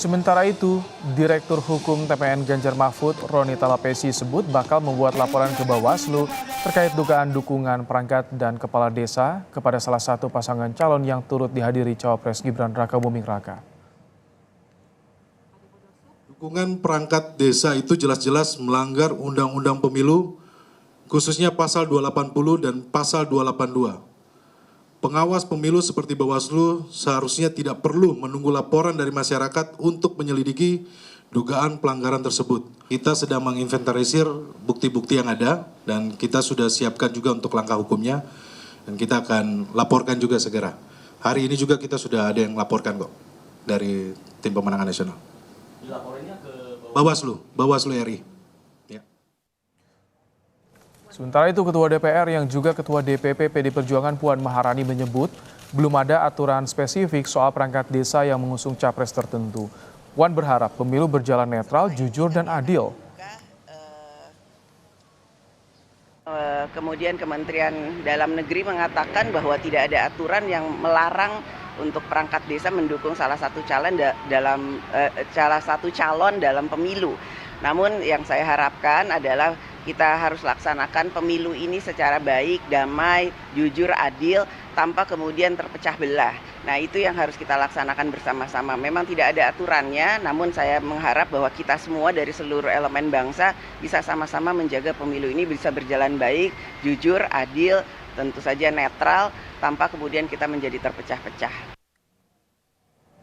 Sementara itu, Direktur Hukum TPN Ganjar Mahfud, Roni Talapesi sebut bakal membuat laporan ke Bawaslu terkait dugaan dukungan perangkat dan kepala desa kepada salah satu pasangan calon yang turut dihadiri Cawapres Gibran Rakabuming Raka. Dukungan perangkat desa itu jelas-jelas melanggar Undang-Undang Pemilu, khususnya pasal 280 dan pasal 282. Pengawas pemilu seperti Bawaslu seharusnya tidak perlu menunggu laporan dari masyarakat untuk menyelidiki dugaan pelanggaran tersebut. Kita sedang menginventarisir bukti-bukti yang ada dan kita sudah siapkan juga untuk langkah hukumnya dan kita akan laporkan juga segera. Hari ini juga kita sudah ada yang laporkan kok dari tim pemenangan nasional. Dilaporinnya ke Bawaslu RI. Sementara itu, Ketua DPR yang juga Ketua DPP PD Perjuangan Puan Maharani menyebut belum ada aturan spesifik soal perangkat desa yang mengusung capres tertentu. Puan berharap pemilu berjalan netral, jujur, dan adil. Kemudian Kementerian Dalam Negeri mengatakan bahwa tidak ada aturan yang melarang untuk perangkat desa mendukung salah satu calon dalam pemilu. Namun yang saya harapkan adalah kita harus laksanakan pemilu ini secara baik, damai, jujur, adil, tanpa kemudian terpecah belah. Nah, itu yang harus kita laksanakan bersama-sama. Memang tidak ada aturannya, namun saya mengharap bahwa kita semua dari seluruh elemen bangsa bisa sama-sama menjaga pemilu ini bisa berjalan baik, jujur, adil, tentu saja netral, tanpa kemudian kita menjadi terpecah-pecah.